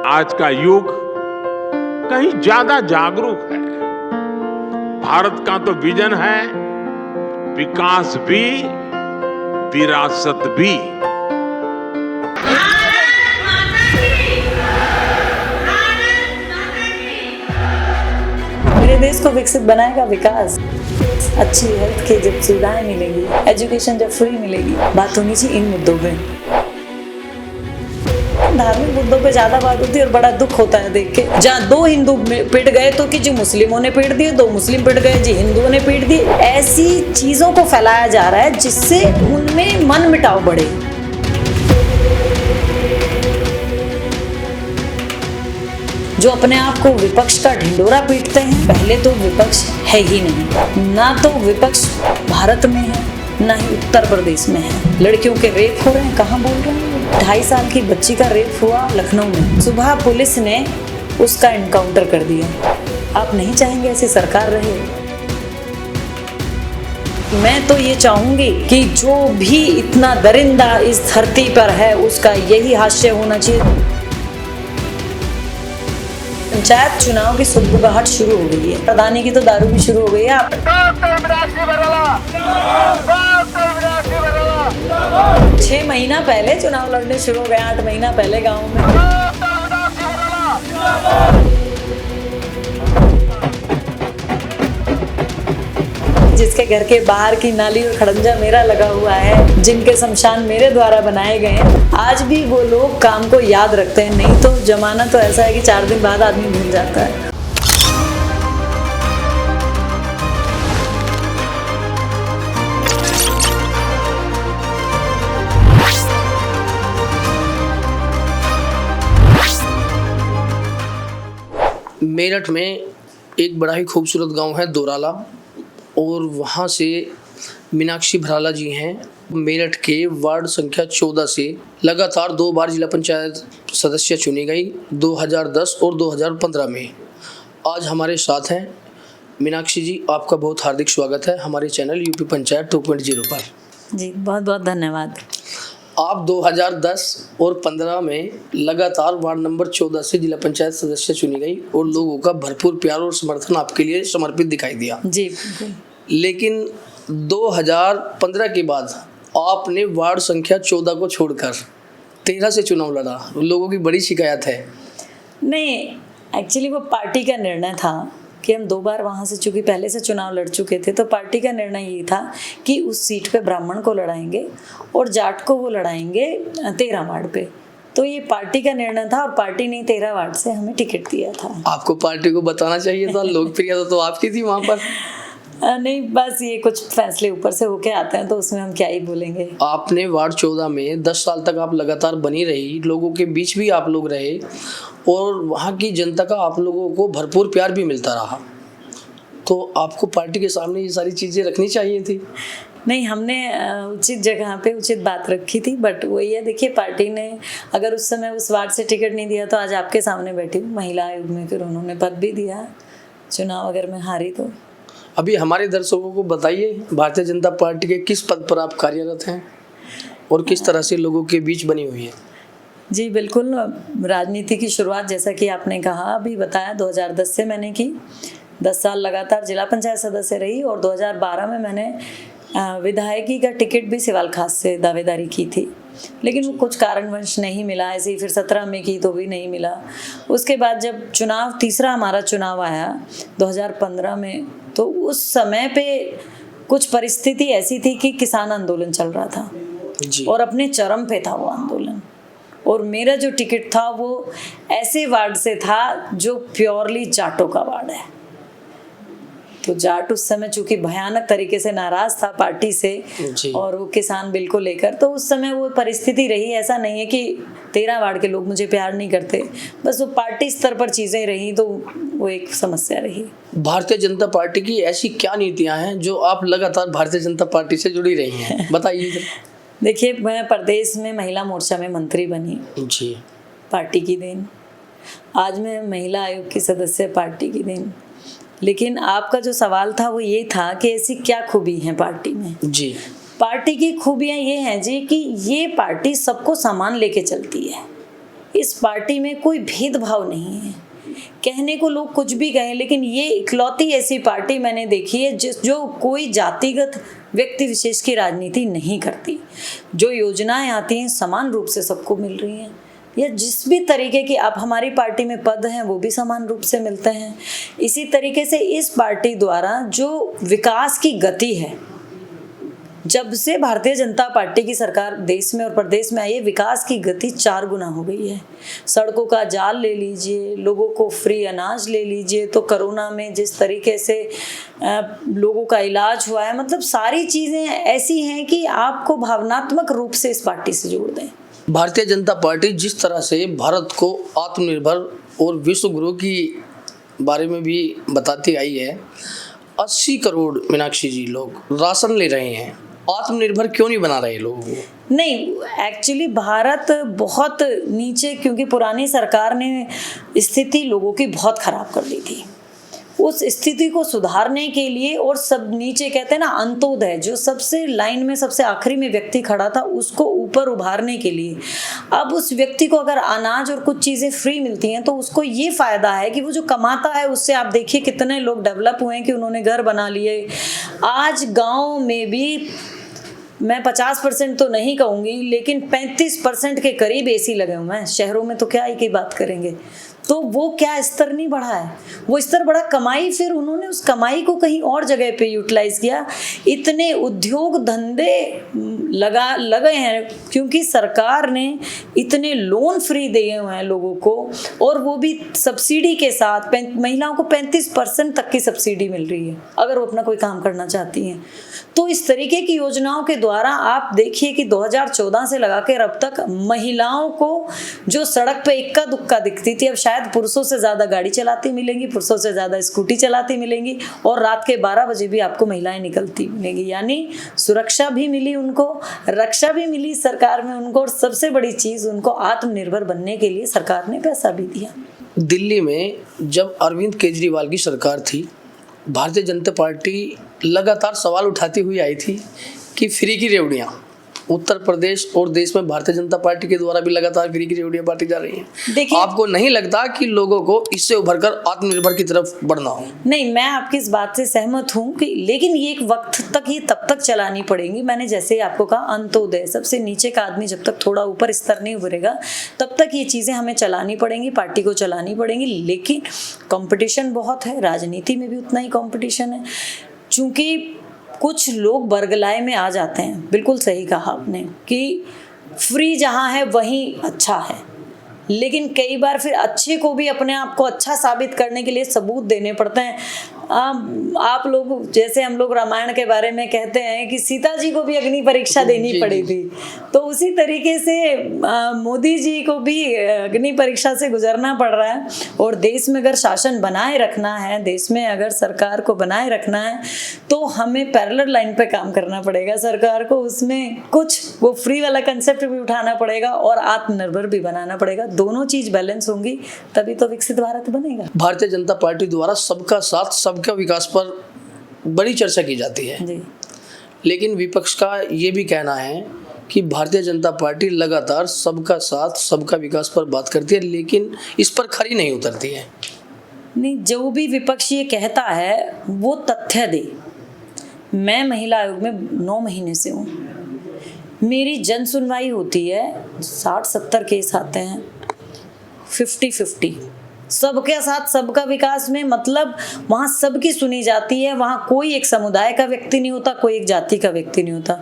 आज का युग कहीं ज्यादा जागरूक है। भारत का तो विजन है विकास भी विरासत भी। मेरे देश को विकसित बनाएगा विकास। अच्छी हेल्थ की जब सुविधाएं मिलेगी, एजुकेशन जब फ्री मिलेगी, बात होनी चाहिए इन मुद्दों पे। धार्मिक मुद्दों पे ज्यादा बात होती है और बड़ा दुख होता है देख के। जहाँ दो हिंदू पिट गए तो कि जी मुस्लिमों ने पीट दिए, दो मुस्लिम पिट गए जी हिंदुओं ने पीट दिए। ऐसी चीजों को फैलाया जा रहा है जिससे उनमें मन मिटाव बढ़े। जो अपने आप को विपक्ष का ढिंडोरा पीटते हैं, पहले तो विपक्ष है ही नहीं। ना तो विपक्ष भारत में है, ना ही उत्तर प्रदेश में है। लड़कियों के रेप हो रहे हैं, कहाँ बोल रहे हैं? 2.5 साल की बच्ची का रेप हुआ लखनऊ में। सुबह पुलिस ने उसका एनकाउंटर कर दिया। आप नहीं चाहेंगे ऐसी सरकार रहे? मैं तो ये चाहूंगी कि जो भी इतना दरिंदा इस धरती पर है उसका यही हास्य होना चाहिए। पंचायत चुनाव की सुगबुगाहट शुरू हो गई है। प्रधानी की तो दारू भी शुरू हो गई है। 6 महीना पहले चुनाव लड़ने शुरू हो गए, 8 महीना पहले गाँव में। जिसके घर के बाहर की नाली और खड़ंजा मेरा लगा हुआ है, जिनके शमशान मेरे द्वारा बनाए गए हैं, आज भी वो लोग काम को याद रखते हैं। नहीं तो जमाना तो ऐसा है कि 4 दिन बाद आदमी भूल जाता है। मेरठ में एक बड़ा ही खूबसूरत गांव है दोराला, और वहाँ से मीनाक्षी भराला जी हैं। मेरठ के वार्ड संख्या 14 से लगातार 2 बार जिला पंचायत सदस्य चुनी गई, 2010 और 2015 में। आज हमारे साथ हैं मीनाक्षी जी। आपका बहुत हार्दिक स्वागत है हमारे चैनल यूपी पंचायत 2.0 पर। जी बहुत बहुत धन्यवाद। आप 2010 और 15 में लगातार वार्ड नंबर 14 से जिला पंचायत सदस्य चुनी गई और लोगों का भरपूर प्यार और समर्थन आपके लिए समर्पित दिखाई दिया। जी लेकिन 2015 के बाद आपने वार्ड संख्या 14 को छोड़कर 13 से चुनाव लड़ा। लोगों की बड़ी शिकायत है। नहीं, एक्चुअली वो पार्टी का निर्णय था कि हम 2 बार वहाँ से, चूँकि पहले से चुनाव लड़ चुके थे, तो पार्टी का निर्णय ये था कि उस सीट पे ब्राह्मण को लड़ाएंगे और जाट को वो लड़ाएंगे 13 वार्ड पे। तो ये पार्टी का निर्णय था और पार्टी ने 13 वार्ड से हमें टिकट दिया था। आपको पार्टी को बताना चाहिए था, लोकप्रियता तो आपकी थी वहाँ पर। नहीं, बस ये कुछ फैसले ऊपर से होके आते हैं तो उसमें हम क्या ही बोलेंगे। आपने वार्ड 14 में 10 साल तक आप लगातार बनी रही, लोगों के बीच भी आप लोग रहे और वहाँ की जनता का आप लोगों को भरपूर प्यार भी मिलता रहा। तो आपको पार्टी के सामने ये सारी चीज़ें रखनी चाहिए थी। नहीं, हमने उचित जगह पे उचित बात रखी थी, बट वही है, देखिए पार्टी ने अगर उस समय उस वार्ड से टिकट नहीं दिया तो आज आपके सामने बैठी हूँ महिला आयोग में, फिर उन्होंने पद भी दिया। चुनाव अगर मैं हारी तो। अभी हमारे दर्शकों को बताइए, भारतीय जनता पार्टी के किस पद पर आप कार्यरत हैं और किस तरह से लोगों के बीच बनी हुई है? जी बिल्कुल, राजनीति की शुरुआत जैसा कि आपने कहा, अभी बताया, 2010 से मैंने की। 10 साल लगातार जिला पंचायत सदस्य रही और 2012 में मैंने विधायकी का टिकट भी सिवाल खास से दावेदारी की थी, लेकिन वो कुछ कारणवश नहीं मिला। ऐसे ही फिर 17 में की तो भी नहीं मिला। उसके बाद जब चुनाव, तीसरा हमारा चुनाव आया 2015 में, तो उस समय पे कुछ परिस्थिति ऐसी थी कि किसान आंदोलन चल रहा था जी। और अपने चरम पे था वो आंदोलन। और मेरा जो टिकट था वो ऐसे वार्ड से था जो प्योरली जाटों का वार्ड है। तो जाट उस समय चूंकि भयानक तरीके से नाराज था पार्टी से जी। और वो किसान बिल को लेकर, तो उस समय वो परिस्थिति रही। ऐसा नहीं है कि 13 वार्ड के लोग मुझे प्यार नहीं करते, बस वो पार्टी स्तर पर चीजें रही तो वो एक समस्या रही। भारतीय जनता पार्टी की ऐसी क्या नीतियां हैं जो आप लगातार भारतीय जनता पार्टी से जुड़ी रही हैं, बताइए। देखिए, मैं प्रदेश में महिला मोर्चा में मंत्री बनी जी, पार्टी की देन। आज मैं महिला आयोग की सदस्य, पार्टी की देन। लेकिन आपका जो सवाल था वो ये था कि ऐसी क्या खूबी है पार्टी में। जी, पार्टी की खूबियां ये हैं जी कि ये पार्टी सबको सामान लेके चलती है। इस पार्टी में कोई भेदभाव नहीं है। कहने को लोग कुछ भी कहें, लेकिन ये इकलौती ऐसी पार्टी मैंने देखी है जो कोई जातिगत व्यक्ति विशेष की राजनीति नहीं करती। जो योजनाएं आती हैं समान रूप से सबको मिल रही हैं, या जिस भी तरीके की आप हमारी पार्टी में पद हैं वो भी समान रूप से मिलते हैं। इसी तरीके से इस पार्टी द्वारा जो विकास की गति है, जब से भारतीय जनता पार्टी की सरकार देश में और प्रदेश में आई है, विकास की गति 4 गुना हो गई है। सड़कों का जाल ले लीजिए, लोगों को फ्री अनाज ले लीजिए, तो कोरोना में जिस तरीके से लोगों का इलाज हुआ है, मतलब सारी चीज़ें ऐसी हैं कि आपको भावनात्मक रूप से इस पार्टी से जोड़ दें। भारतीय जनता पार्टी जिस तरह से भारत को आत्मनिर्भर और विश्व गुरु की बारे में भी बताती आई है, 80 करोड़ मीनाक्षी जी लोग राशन ले रहे हैं, आत्मनिर्भर क्यों नहीं बना रहे लोगों को? नहीं, एक्चुअली भारत बहुत नीचे, क्योंकि पुरानी सरकार ने स्थिति लोगों की बहुत खराब कर दी थी। उस स्थिति को सुधारने के लिए, और सब नीचे कहते हैं ना अंत्योदय, जो सबसे लाइन में सबसे आखिरी में व्यक्ति खड़ा था, उसको ऊपर उभारने के लिए अब उस व्यक्ति को अगर अनाज और कुछ चीज़ें फ्री मिलती हैं तो उसको ये फ़ायदा है कि वो जो कमाता है उससे आप देखिए कितने लोग डेवलप हुए हैं कि उन्होंने घर बना लिए। आज गाँव में भी मैं 50% तो नहीं कहूँगी, लेकिन 35% के करीब एसी लगे हुए हैं। शहरों में तो क्या ही की बात करेंगे। तो वो क्या स्तर नहीं बढ़ा है, वो स्तर बढ़ा कमाई, फिर उन्होंने उस कमाई को कहीं और जगह पे यूटिलाइज किया। इतने उद्योग धंधे लगे हैं क्योंकि सरकार ने इतने लोन फ्री दिए हुए हैं लोगों को, और वो भी सब्सिडी के साथ। महिलाओं को 35% तक की सब्सिडी मिल रही है अगर वो अपना कोई काम करना चाहती हैं। तो इस तरीके की योजनाओं के द्वारा आप देखिए कि 2014 से लगा कर अब तक महिलाओं को जो सड़क पे इक्का दुक्का दिखती थी, अब शायद पुरुषों से ज़्यादा गाड़ी चलाती मिलेंगी, पुरुषों से ज़्यादा स्कूटी चलाती मिलेंगी, और रात के 12 बजे भी आपको महिलाएं निकलती मिलेंगी। यानी सुरक्षा भी मिली उनको, रक्षा भी मिली सरकार में उनको, और सबसे बड़ी चीज़ उनको आत्मनिर्भर बनने के लिए सरकार ने पैसा भी दिया। दिल्ली में जब अरविंद केजरीवाल की सरकार थी, भारतीय जनता पार्टी लगातार सवाल उठाती हुई आई थी कि फ्री की रेवड़ियाँ, उत्तर प्रदेश और देश में भारतीय जनता पार्टी के द्वारा भी लगातार फ्री की रेवड़ियाँ बांटी जा रही हैं। देखिए, आपको नहीं लगता कि लोगों को इससे उभरकर आत्मनिर्भर की तरफ बढ़ना हो? नहीं, मैं आपकी इस बात से सहमत हूँ कि, लेकिन ये एक वक्त तक ही तब तक चलानी पड़ेंगी। मैंने जैसे ही आपको कहा, अंत्योदय, सबसे नीचे का आदमी जब तक थोड़ा ऊपर स्तर नहीं उभरेगा तब तक ये चीज़ें हमें चलानी पड़ेंगी, पार्टी को चलानी पड़ेंगी। लेकिन कंपटीशन बहुत है, राजनीति में भी उतना ही कंपटीशन है। चूँकि कुछ लोग बरगलाए में आ जाते हैं, बिल्कुल सही कहा आपने कि फ्री जहाँ है वहीं अच्छा है, लेकिन कई बार फिर अच्छे को भी अपने आप को अच्छा साबित करने के लिए सबूत देने पड़ते हैं। आप लोग, जैसे हम लोग रामायण के बारे में कहते हैं कि सीता जी को भी अग्नि परीक्षा देनी पड़ी थी, तो उसी तरीके से मोदी जी को भी अग्नि परीक्षा से गुजरना पड़ रहा है। और देश में अगर शासन बनाए रखना है, देश में अगर सरकार को बनाए रखना है, तो हमें पैरेलल लाइन पे काम करना पड़ेगा। सरकार को उसमें कुछ वो फ्री वाला कंसेप्ट भी उठाना पड़ेगा और आत्मनिर्भर भी बनाना पड़ेगा। दोनों चीज बैलेंस होंगी तभी तो विकसित भारत बनेगा। भारतीय जनता पार्टी द्वारा सबका साथ सबका विकास पर बड़ी चर्चा की जाती है जी। लेकिन विपक्ष का ये भी कहना है कि भारतीय जनता पार्टी लगातार सबका साथ सबका विकास पर बात करती है, लेकिन इस पर खरी नहीं उतरती है। नहीं, जो भी विपक्ष ये कहता है वो तथ्य दे। मैं महिला आयोग में 9 महीने से हूँ, मेरी जन सुनवाई होती है, 60-70 केस आते हैं, 50-50 सबके साथ सबका विकास में, मतलब वहाँ सबकी सुनी जाती है। वहाँ कोई एक समुदाय का व्यक्ति नहीं होता, कोई एक जाति का व्यक्ति नहीं होता।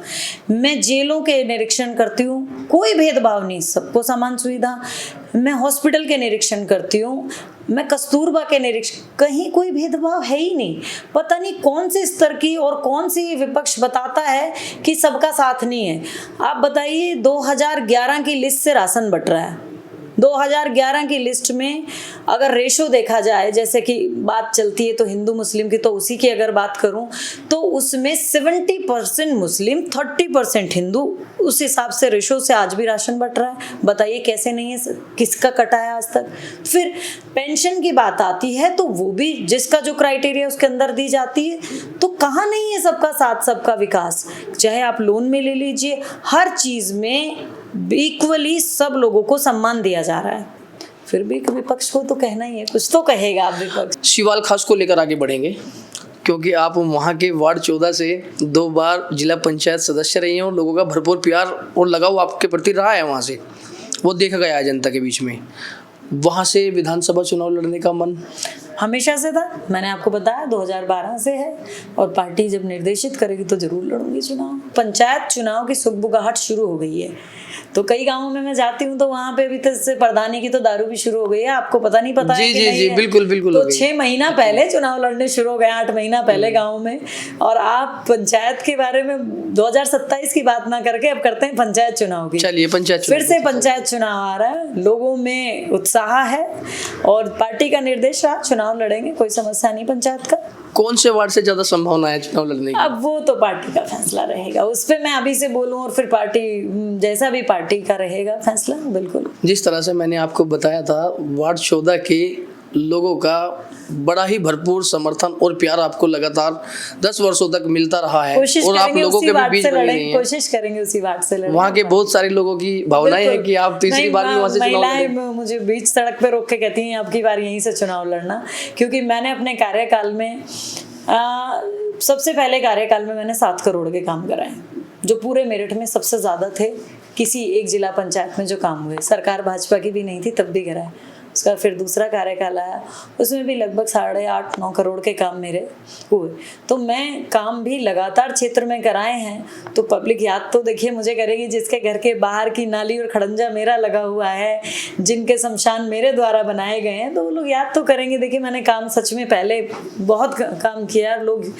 मैं जेलों के निरीक्षण करती हूँ, कोई भेदभाव नहीं, सबको समान सुविधा। मैं हॉस्पिटल के निरीक्षण करती हूँ, मैं कस्तूरबा के निरीक्षण, कहीं कोई भेदभाव है ही नहीं। पता नहीं कौन से स्तर की और कौन सी विपक्ष बताता है कि सबका साथ नहीं है। आप बताइए, 2011 की लिस्ट से राशन बट रहा है। 2011 की लिस्ट में अगर रेशो देखा जाए, जैसे कि बात चलती है तो हिंदू मुस्लिम की, तो उसी की अगर बात करूं तो उसमें 70% मुस्लिम 30% हिंदू, उस हिसाब से रेशो से आज भी राशन बट रहा है। बताइए कैसे नहीं है, किसका कटा है आज तक। फिर पेंशन की बात आती है तो वो भी जिसका जो क्राइटेरिया उसके अंदर दी जाती है, तो कहाँ नहीं है सबका साथ सबका विकास। चाहे आप लोन में ले लीजिए, हर चीज़ में इक्वली सब लोगों को सम्मान दिया जा रहा है। फिर भी विपक्ष को तो कहना ही है, कुछ तो कहेगा आप विपक्ष। शिवाल खास को लेकर आगे बढ़ेंगे, क्योंकि आप वहाँ के वार्ड 14 से 2 बार जिला पंचायत सदस्य रही हैं और लोगों का भरपूर प्यार और लगाव आपके प्रति रहा है। वहाँ से वो देखा गया है जनता के बीच में। वहाँ से विधानसभा चुनाव लड़ने का मन हमेशा से था, मैंने आपको बताया 2012 से है, और पार्टी जब निर्देशित करेगी तो जरूर लड़ूंगी चुनाव। पंचायत चुनाव की सुगबुगाहट शुरू हो गई है, तो कई गांवों में मैं जाती हूँ तो वहाँ पे भी तो इससे प्रधानी की तो दारू भी शुरू हो गई है। आपको पता नहीं पता है कि नहीं जी है? बिल्कुल बिल्कुल। तो 6 महीना पहले चुनाव लड़ने शुरू हो गए, 8 महीना पहले गाँव में। और आप पंचायत के बारे में 2027 की बात ना करके अब करते हैं पंचायत चुनाव की। चलिए पंचायत फिर से पंचायत चुनाव आ रहा है, लोगों में उत्साह है और पार्टी का निर्देश रहा, चुनाव लड़ेंगे, कोई समस्या नहीं पंचायत का। कौन से वार्ड से ज्यादा संभावना है चुनाव लड़ने की? अब वो तो पार्टी का फैसला रहेगा, उस पर मैं अभी से बोलूं और फिर पार्टी जैसा भी पार्टी का रहेगा फैसला। बिल्कुल जिस तरह से मैंने आपको बताया था, वार्ड 14 के लोगों का बड़ा ही भरपूर समर्थन और प्यार आपको लगातार 10 वर्षों तक मिलता रहा है और आप लोगों के भी बीच बनी रही हैं। कोशिश करेंगे उसी वार्ड से लड़ने। वहाँ के बहुत सारे लोगों की भावनाएं हैं कि आप तीसरी बार भी वहाँ से चुनाव लड़ें। महिलाएं मुझे बीच सड़क पे रोक के कहती हैं आपकी बार यहीं से चुनाव लड़ना, क्योंकि मैंने अपने कार्यकाल में सबसे पहले कार्यकाल में मैंने 7 करोड़ के काम कराए, जो पूरे मेरठ में सबसे ज्यादा थे किसी एक जिला पंचायत में जो काम हुए। सरकार भाजपा की भी नहीं थी तब भी कराए। उसका फिर दूसरा कार्यकाल आया, उसमें भी लगभग 8.5-9 करोड़ के काम मेरे हुए। तो मैं काम भी लगातार क्षेत्र में कराए हैं। तो पब्लिक याद तो देखिए मुझे करेगी, जिसके घर के बाहर की नाली और खड़ंजा मेरा लगा हुआ है, जिनके शमशान मेरे द्वारा बनाए गए हैं, तो वो लोग याद तो करेंगे। देखिए मैंने काम सच में पहले बहुत काम किया। लोग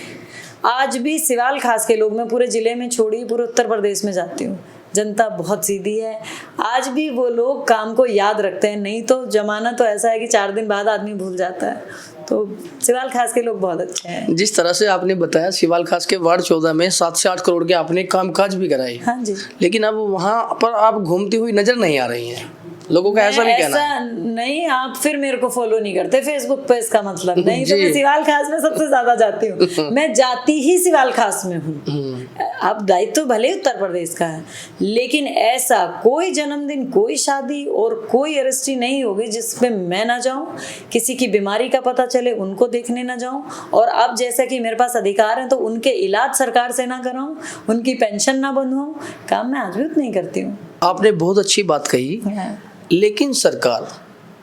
आज भी सिवाल खास के लोग, मैं पूरे जिले में छोड़ी पूरे उत्तर प्रदेश में जाती हूँ, जनता बहुत सीधी है। आज भी वो लोग काम को याद रखते हैं, नहीं तो जमाना तो ऐसा है कि 4 दिन बाद आदमी भूल जाता है। तो सिवाल खास के लोग बहुत अच्छे हैं। जिस तरह से आपने बताया, सिवाल खास के वार्ड 14 में 7 से 8 करोड़ के आपने कामकाज भी कराए। हाँ जी। लेकिन अब वहाँ पर आप घूमती हुई नजर नहीं आ रही हैं, लोगों का ऐसा भी कहना है। ऐसा नहीं, आप फिर मेरे को फॉलो नहीं करते फेसबुक पे, इसका मतलब नहीं। तो मैं सिवाल खास में सबसे ज्यादा जाती हूँ, मैं जाती ही सिवाल खास में हूँ। अब दायित्व तो भले उत्तर प्रदेश का है, लेकिन ऐसा कोई जन्मदिन, कोई शादी और कोई अरेस्टी नहीं होगी जिसपे मैं ना जाऊं, किसी की बीमारी का पता चले उनको देखने ना जाऊं, और अब जैसा कि मेरे पास अधिकार है तो उनके इलाज सरकार से ना कराऊं, उनकी पेंशन ना बंधवाऊं। काम मैं आज भी उतना ही करती हूँ। आपने बहुत अच्छी बात कही, लेकिन सरकार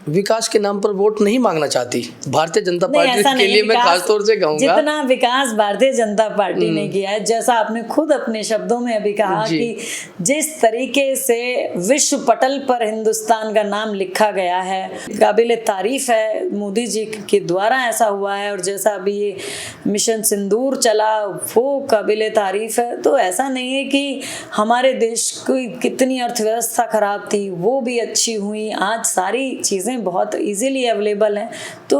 विकास के नाम पर वोट नहीं मांगना चाहती। भारतीय जनता पार्टी के लिए मैं खासतौर से कहूंगा, जितना विकास भारतीय जनता पार्टी ने किया है, जैसा आपने खुद अपने शब्दों में अभी कहा कि जिस तरीके से विश्व पटल पर हिंदुस्तान का नाम लिखा गया है, काबिल तारीफ है। मोदी जी के द्वारा ऐसा हुआ है, और जैसा अभी ये मिशन सिंदूर चला वो काबिल तारीफ है। तो ऐसा नहीं है कि हमारे देश की कितनी अर्थव्यवस्था खराब थी, वो भी अच्छी हुई। आज सारी चीजें बहुत इजीली अवेलेबल हैं। तो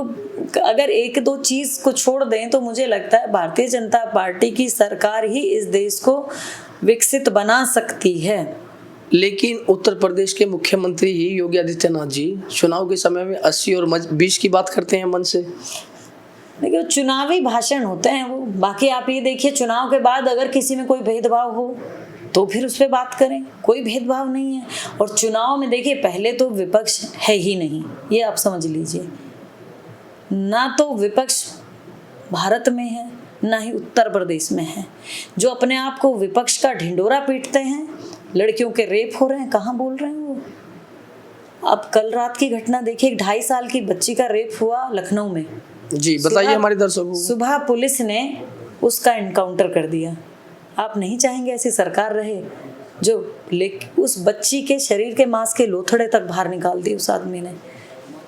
अगर 1-2 चीज को छोड़ दें तो मुझे लगता है भारतीय जनता पार्टी की सरकार ही इस देश को विकसित बना सकती है। लेकिन उत्तर प्रदेश के मुख्यमंत्री ही योगी आदित्यनाथ जी चुनाव के समय में 80 और 20 की बात करते हैं मन से। देखिए चुनावी भाषण होते हैं वो, बाकी आप ये देखिए चुनाव के बाद अगर किसी में कोई भेदभाव हो तो फिर उस पर बात करें, कोई भेदभाव नहीं है। और चुनाव में देखिए पहले तो विपक्ष है ही नहीं, ये आप समझ लीजिए। ना तो विपक्ष भारत में है, ना ही उत्तर प्रदेश में है। जो अपने आप को विपक्ष का ढिंडोरा पीटते हैं, लड़कियों के रेप हो रहे हैं, कहाँ बोल रहे हैं वो। अब कल रात की घटना देखिए, 2.5 साल की बच्ची का रेप हुआ लखनऊ में। जी बताइए हमारे दर्शकों को। सुबह पुलिस ने उसका एनकाउंटर कर दिया। आप नहीं चाहेंगे ऐसी सरकार रहे जो उस बच्ची के शरीर के मांस के लोथड़े तक बाहर निकाल दी उस आदमी ने।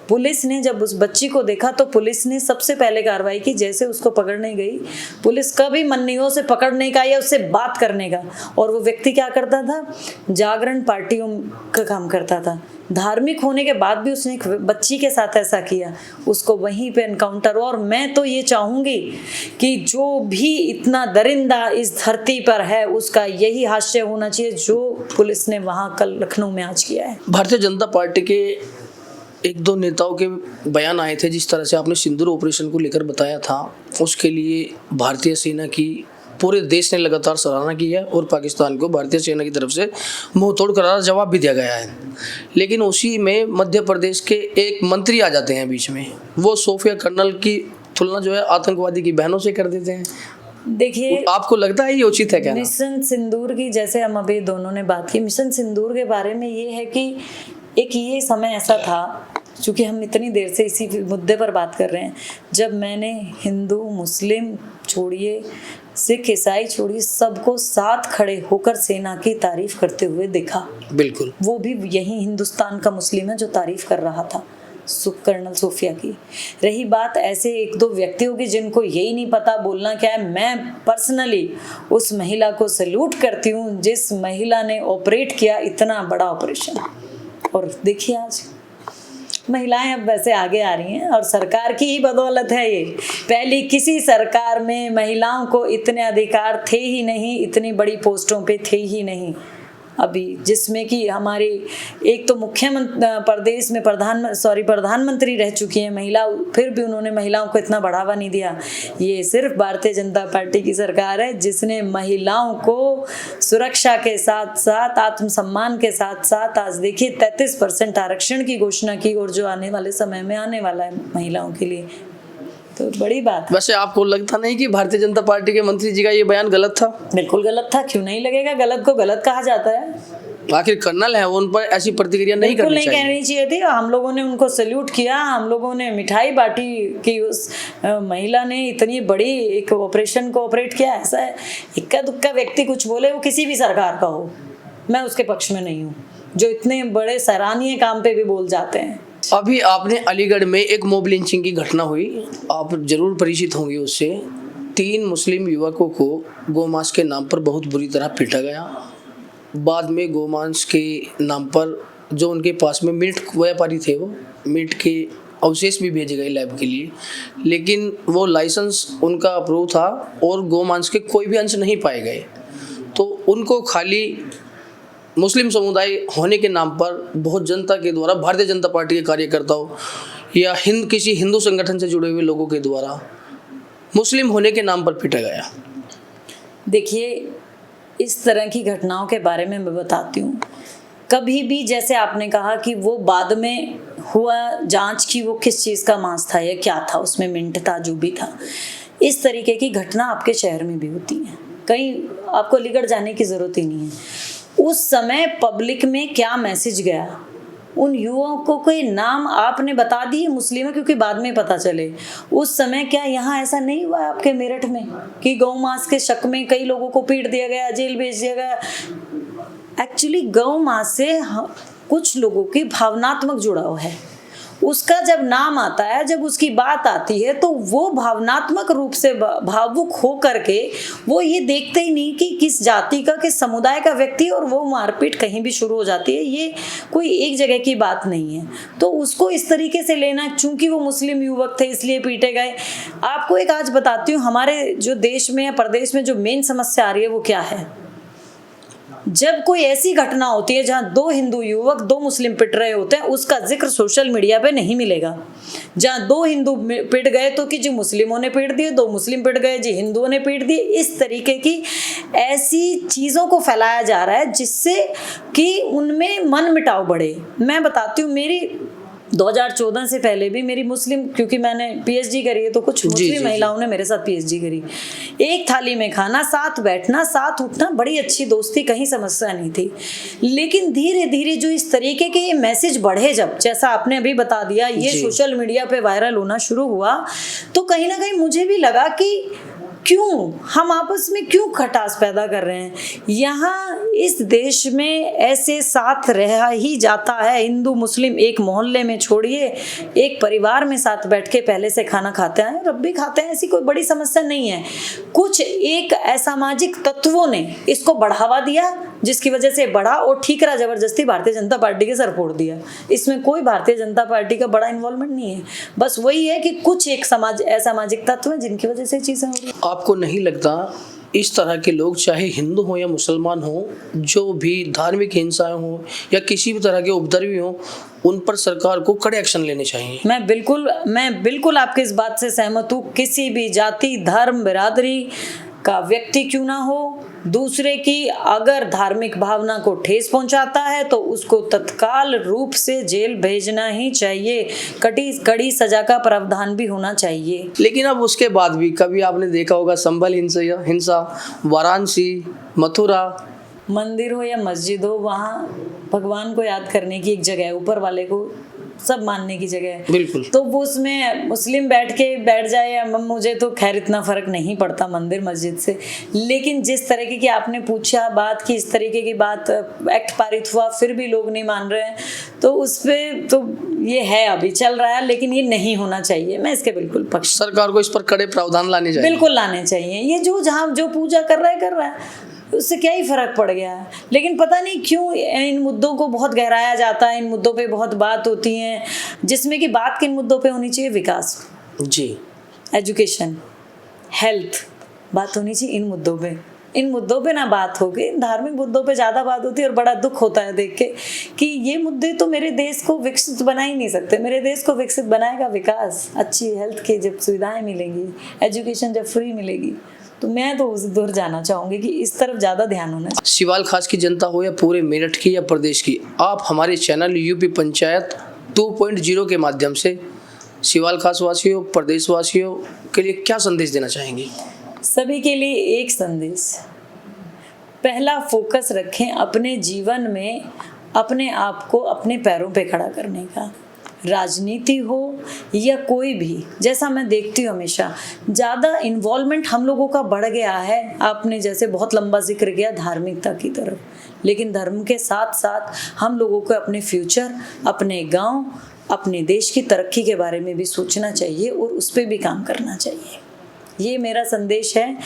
पुलिस ने जब उस बच्ची को देखा तो पुलिस ने सबसे पहले कार्रवाई की। जैसे उसको पकड़ने गई, पुलिस का भी मन नहीं हो उसे पकड़ने का या उससे बात करने का। और वो व्यक्ति क्या करता था, जागरण पार्टियों का काम करता था। धार्मिक होने के बाद भी उसने एक बच्ची के साथ ऐसा किया, उसको वहीं पे एनकाउंटर। और मैं तो ये चाहूंगी कि जो भी इतना दरिंदा इस धरती पर है उसका यही हास्य होना चाहिए जो पुलिस ने वहां कल लखनऊ में आज किया है। भारतीय जनता पार्टी के 1-2 नेताओं के बयान आए थे, जिस तरह से आपने सिंदूर ऑपरेशन को लेकर बताया था, उसके लिए भारतीय सेना की पूरे देश ने लगातार सराहना की है और पाकिस्तान को भारतीय सेना की तरफ से मुंहतोड़ करारा जवाब भी दिया गया है। लेकिन उसी में मध्य प्रदेश के एक मंत्री आ जाते हैं बीच में, वो सोफिया कर्नल की तुलना जो है आतंकवादी की बहनों से कर देते हैं। देखिए, आपको लगता है ये उचित है क्या? मिशन सिंदूर की, जैसे हम अभी दोनों ने बात की, मिशन सिंदूर के बारे में ये है कि एक ये समय ऐसा था, चूँकि हम इतनी देर से इसी मुद्दे पर बात कर रहे हैं, जब मैंने हिंदू मुस्लिम छोड़िए, सिख ईसाई छोड़िए, सबको साथ खड़े होकर सेना की तारीफ करते हुए देखा। बिल्कुल, वो भी यही हिंदुस्तान का मुस्लिम है जो तारीफ कर रहा था कर्नल सोफिया की। रही बात ऐसे एक दो व्यक्तियों की जिनको यही नहीं पता बोलना क्या है, मैं पर्सनली उस महिला को सैल्यूट करती हूँ जिस महिला ने ऑपरेट किया इतना बड़ा ऑपरेशन। और देखिए आज महिलाएं अब वैसे आगे आ रही हैं और सरकार की ही बदौलत है ये। पहले किसी सरकार में महिलाओं को इतने अधिकार थे ही नहीं, इतनी बड़ी पोस्टों पे थे ही नहीं। अभी जिसमें कि हमारी एक तो प्रदेश में प्रधानमंत्री रह चुकी हैं महिला, फिर भी उन्होंने महिलाओं को इतना बढ़ावा नहीं दिया। ये सिर्फ भारतीय जनता पार्टी की सरकार है जिसने महिलाओं को सुरक्षा के साथ साथ आत्मसम्मान के साथ साथ आज देखिए 33% आरक्षण की घोषणा की, और जो आने वाले समय में आने वाला है महिलाओं के लिए, तो बड़ी बात। वैसे आपको लगता नहीं कि भारतीय जनता पार्टी के मंत्री जी का ये बयान गलत था? बिल्कुल गलत था, क्यों नहीं लगेगा, गलत को गलत कहा जाता है। आखिर कर्नल है, उन पर ऐसी प्रतिक्रिया नहीं करनी चाहिए। कहनी चाहिए थी। हम लोगों ने उनको सैल्यूट किया, हम लोगों ने मिठाई बांटी कि उस महिला ने इतनी बड़ी एक ऑपरेशन को ऑपरेट किया। ऐसा है इक्का दुक्का व्यक्ति कुछ बोले, वो किसी भी सरकार का हो, मैं उसके पक्ष में नहीं हूँ, जो इतने बड़े सराहनीय काम पे भी बोल जाते हैं। अभी आपने अलीगढ़ में एक मॉब लिंचिंग की घटना हुई, आप जरूर परिचित होंगे उससे। 3 मुस्लिम युवकों को गोमांस के नाम पर बहुत बुरी तरह पीटा गया। बाद में गोमांस के नाम पर जो उनके पास में मीट व्यापारी थे, वो मीट के अवशेष भी भेजे गए लैब के लिए, लेकिन वो लाइसेंस उनका अप्रूव था और गोमांस के कोई भी अंश नहीं पाए गए। तो उनको खाली मुस्लिम समुदाय होने के नाम पर बहुत जनता के द्वारा, भारतीय जनता पार्टी के कार्यकर्ताओं या किसी हिंदू संगठन से जुड़े हुए लोगों के द्वारा मुस्लिम होने के नाम पर पीटा गया। देखिए, इस तरह की घटनाओं के बारे में मैं बताती हूँ। कभी भी जैसे आपने कहा कि वो बाद में हुआ जांच की, वो किस चीज़ का मांस था या क्या था, उसमें मिंट था, जो भी था, इस तरीके की घटना आपके शहर में भी होती है। कहीं आपको अलीगढ़ जाने की ज़रूरत ही नहीं है। उस समय पब्लिक में क्या मैसेज गया, उन युवकों के नाम आपने बता दिए मुस्लिम है, क्योंकि बाद में पता चले। उस समय क्या यहाँ ऐसा नहीं हुआ आपके मेरठ में कि गौ मांस के शक में कई लोगों को पीट दिया गया, जेल भेज दिया गया? एक्चुअली गौ मांस से कुछ लोगों की भावनात्मक जुड़ाव है। उसका जब नाम आता है, जब उसकी बात आती है, तो वो भावनात्मक रूप से भावुक हो करके वो ये देखते ही नहीं कि किस जाति का, किस समुदाय का व्यक्ति, और वो मारपीट कहीं भी शुरू हो जाती है। ये कोई एक जगह की बात नहीं है। तो उसको इस तरीके से लेना, चूंकि वो मुस्लिम युवक थे इसलिए पीटे गए। आपको एक आज बताती हूँ, हमारे जो देश में या प्रदेश में जो मेन समस्या आ रही है वो क्या है। जब कोई ऐसी घटना होती है जहां 2 हिंदू युवक 2 मुस्लिम पिट रहे होते हैं, उसका जिक्र सोशल मीडिया पे नहीं मिलेगा। जहां 2 हिंदू पिट गए तो कि जी मुस्लिमों ने पीट दिए, 2 मुस्लिम पिट गए जी हिंदुओं ने पीट दिए। इस तरीके की ऐसी चीज़ों को फैलाया जा रहा है जिससे कि उनमें मन मिटाव बढ़े। मैं बताती हूँ, मेरी 2014 से पहले भी मेरी मुस्लिम, क्योंकि मैंने पीएचडी करी है, तो कुछ मुस्लिम महिलाओं ने मेरे साथ पीएचडी करी। एक थाली में खाना, साथ बैठना, साथ उठना, बड़ी अच्छी दोस्ती, कहीं समस्या नहीं थी। लेकिन धीरे धीरे जो इस तरीके के ये मैसेज बढ़े, जब जैसा आपने अभी बता दिया, ये सोशल मीडिया पे वायरल होना शुरू हुआ, तो कहीं ना कहीं मुझे भी लगा कि क्यों हम आपस में क्यों खटास पैदा कर रहे हैं। यहाँ इस देश में ऐसे साथ रहा ही जाता है, हिंदू मुस्लिम एक मोहल्ले में छोड़िए, एक परिवार में साथ बैठ के पहले से खाना खाते हैं, अब भी खाते हैं, ऐसी कोई बड़ी समस्या नहीं है। कुछ एक असामाजिक तत्वों ने इसको बढ़ावा दिया, जिसकी वजह से बढ़ा, और ठीकरा जबरदस्ती भारतीय जनता पार्टी के सर फोड़ दिया। इसमें कोई भारतीय जनता पार्टी का बड़ा इन्वॉल्वमेंट नहीं है, बस वही है कि कुछ एक असामाजिक तत्व हैं जिनकी वजह से चीजें हो रही है। आपको नहीं लगता इस तरह के लोग, चाहे हिंदू हो या मुसलमान हो, जो भी धार्मिक हिंसाएं हो या किसी भी तरह के उपद्रवी हो, उन पर सरकार को कड़े एक्शन लेने चाहिए? मैं बिल्कुल आपकी इस बात से सहमत हूँ। किसी भी जाति, धर्म, बिरादरी, का व्यक्ति क्यों ना हो, दूसरे की अगर धार्मिक भावना को ठेस पहुंचाता है तो उसको तत्काल रूप से जेल भेजना ही चाहिए। कड़ी सजा का प्रावधान भी होना चाहिए। लेकिन अब उसके बाद भी कभी आपने देखा होगा संभल हिंसा, वाराणसी, मथुरा, मंदिर हो या मस्जिद हो, वहाँ भगवान को याद करने की एक जगह है, ऊपर वाले को सब मानने की जगह है। बिल्कुल। तो वो उसमें मुस्लिम बैठ जाए या मुझे तो खैर इतना फर्क नहीं पड़ता मंदिर मस्जिद से। लेकिन जिस तरीके की आपने पूछा बात की, इस तरीके की बात एक्ट पारित हुआ फिर भी लोग नहीं मान रहे हैं, तो उस पर तो ये है अभी चल रहा है, लेकिन ये नहीं होना चाहिए। मैं इसके बिल्कुल पक्ष। सरकार को इस पर कड़े प्रावधान लाने चाहिए। बिल्कुल लाने चाहिए। ये जो जहाँ जो पूजा कर रहा है उससे क्या ही फर्क पड़ गया है। लेकिन पता नहीं क्यों इन मुद्दों को बहुत गहराया जाता है, इन मुद्दों पे बहुत बात होती है, जिसमें कि बात किन मुद्दों पे होनी चाहिए? विकास जी, एजुकेशन, हेल्थ, बात होनी चाहिए इन मुद्दों पे। इन मुद्दों पे ना बात होगी, धार्मिक मुद्दों पे ज़्यादा बात होती है। और बड़ा दुख होता है देख के कि ये मुद्दे तो मेरे देश को विकसित बना ही नहीं सकते। मेरे देश को विकसित बनाएगा विकास, अच्छी हेल्थ की जब सुविधाएं मिलेंगी, एजुकेशन जब फ्री मिलेगी, तो मैं तो उस दूर जाना चाहूँगी कि इस तरफ ज़्यादा ध्यान होना चाहिए। सिवाल खास की जनता हो या पूरे मेरठ की या प्रदेश की, आप हमारे चैनल यूपी पंचायत 2.0 के माध्यम से सिवाल खास वासियों, प्रदेश वासियों के लिए क्या संदेश देना चाहेंगे? सभी के लिए एक संदेश, पहला फोकस रखें अपने जीवन में अपने आप को अपने पैरों पे खड़ा करने का। राजनीति हो या कोई भी, जैसा मैं देखती हूँ हमेशा ज़्यादा इन्वॉल्वमेंट हम लोगों का बढ़ गया है। आपने जैसे बहुत लंबा जिक्र किया धार्मिकता की तरफ, लेकिन धर्म के साथ साथ हम लोगों को अपने फ्यूचर, अपने गांव, अपने देश की तरक्की के बारे में भी सोचना चाहिए और उस पर भी काम करना चाहिए। ये मेरा संदेश है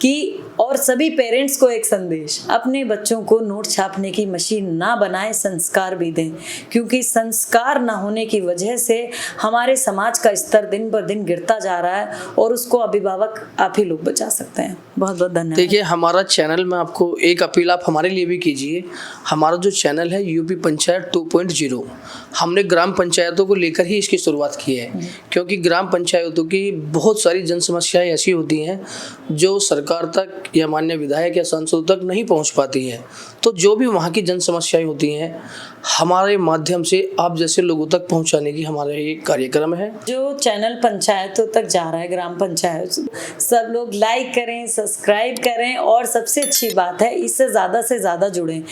कि, और सभी पेरेंट्स को एक संदेश, अपने बच्चों को नोट छापने की मशीन ना बनाएं, संस्कार भी दें। क्योंकि संस्कार ना होने की वजह से हमारे समाज का स्तर दिन पर दिन गिरता जा रहा है और उसको अभिभावक आप ही लोग बचा सकते हैं। बहुत बहुत धन्यवाद। देखिए, हमारा चैनल में आपको एक अपील आप हमारे लिए भी कीजिए। हमारा जो चैनल है यूपी पंचायत 2.0, हमने ग्राम पंचायतों को लेकर ही इसकी शुरुआत की है। क्योंकि ग्राम पंचायतों की बहुत सारी जन समस्याएं ऐसी होती हैं जो सरकार तक या माननीय विधायक या सांसदों तक नहीं पहुंच पाती हैं। तो जो भी वहाँ की जन समस्याएं होती हैं, हमारे माध्यम से आप जैसे लोगों तक पहुंचाने की हमारा ये कार्यक्रम है। जो चैनल पंचायतों तक जा रहा है, ग्राम पंचायत, सब लोग लाइक करें, सब्सक्राइब करें और सबसे अच्छी बात है इससे ज़्यादा से ज़्यादा जुड़ें।